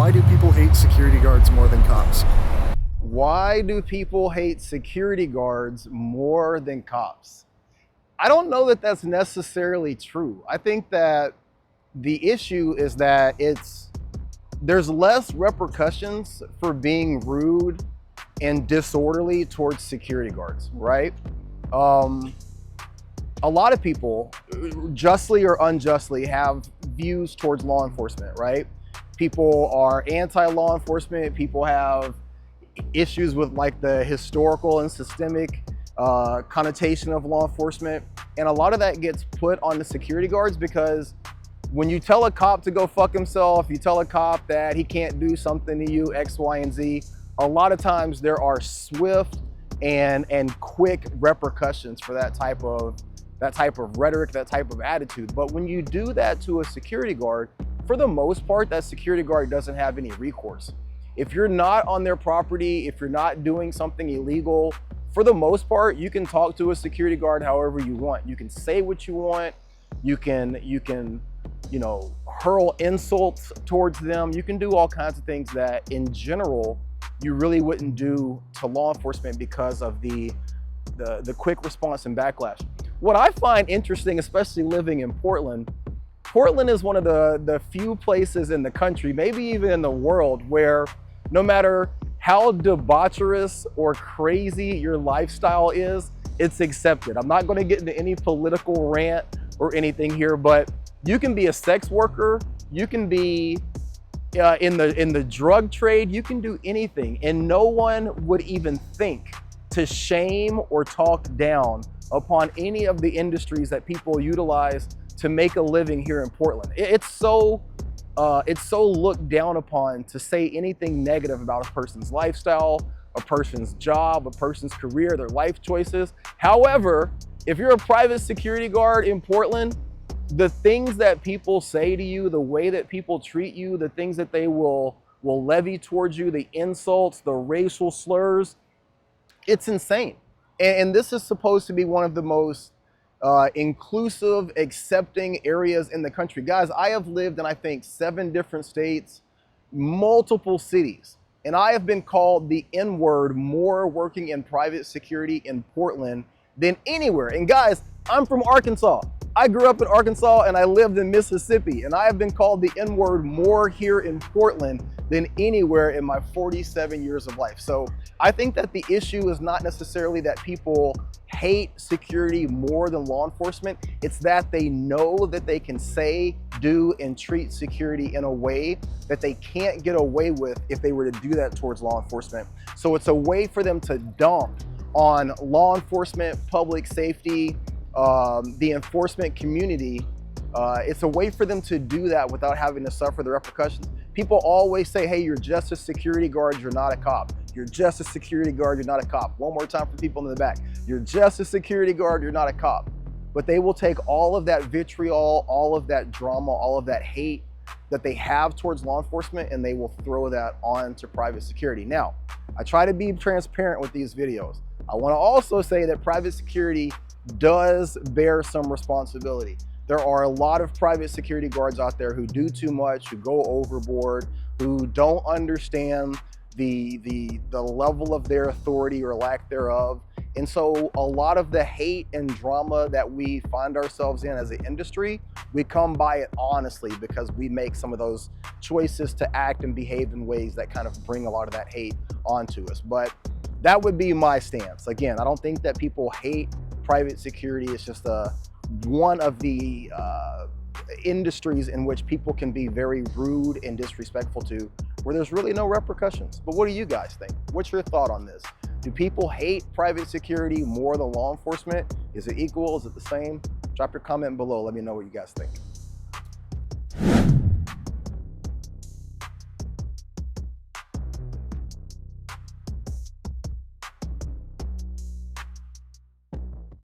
Why do people hate security guards more than cops? Why do people hate security guards more than cops? I don't know that that's necessarily true. I think that the issue is that there's less repercussions for being rude and disorderly towards security guards, right? A lot of people, justly or unjustly, have views towards law enforcement, right? People are anti-law enforcement. People have issues with like the historical and systemic connotation of law enforcement. And a lot of that gets put on the security guards because when you tell a cop to go fuck himself, you tell a cop that he can't do something to you, X, Y, and Z, a lot of times there are swift and quick repercussions for that type of rhetoric, that type of attitude. But when you do that to a security guard, for the most part, that security guard doesn't have any recourse. If you're not on their property, if you're not doing something illegal, for the most part, you can talk to a security guard however you want. You can say what you want. You can, hurl insults towards them. You can do all kinds of things that in general, you really wouldn't do to law enforcement because of the quick response and backlash. What I find interesting, especially living in Portland is one of the few places in the country, maybe even in the world, where no matter how debaucherous or crazy your lifestyle is, it's accepted. I'm not going to get into any political rant or anything here, but you can be a sex worker, you can be in the drug trade, you can do anything, and no one would even think to shame or talk down upon any of the industries that people utilize to make a living here in Portland. It's so looked down upon to say anything negative about a person's lifestyle, a person's job, a person's career, their life choices. However, if you're a private security guard in Portland, the things that people say to you, the way that people treat you, the things that they will levy towards you, the insults, the racial slurs, it's insane. And this is supposed to be one of the most inclusive, accepting areas in the country. Guys, I have lived in, I think, 7 different states, multiple cities, and I have been called the N-word more working in private security in Portland than anywhere. And guys, I'm from Arkansas. I grew up in Arkansas and I lived in Mississippi, and I have been called the N-word more here in Portland than anywhere in my 47 years of life. So I think that the issue is not necessarily that people hate security more than law enforcement. It's that they know that they can say, do, and treat security in a way that they can't get away with if they were to do that towards law enforcement. So it's a way for them to dump on law enforcement, public safety, the enforcement community. It's a way for them to do that without having to suffer the repercussions. People always say, hey, you're just a security guard, you're not a cop. You're just a security guard, you're not a cop. One more time for people in the back. You're just a security guard, you're not a cop. But they will take all of that vitriol, all of that drama, all of that hate that they have towards law enforcement, and they will throw that onto private security. Now, I try to be transparent with these videos. I want to also say that private security does bear some responsibility. There are a lot of private security guards out there who do too much, who go overboard, who don't understand the level of their authority or lack thereof. And so a lot of the hate and drama that we find ourselves in as an industry, we come by it honestly because we make some of those choices to act and behave in ways that kind of bring a lot of that hate onto us. But that would be my stance. Again, I don't think that people hate private security. It's just one of the industries in which people can be very rude and disrespectful to, where there's really no repercussions. But what do you guys think? What's your thought on this? Do people hate private security more than law enforcement? Is it equal? Is it the same? Drop your comment below. Let me know what you guys think.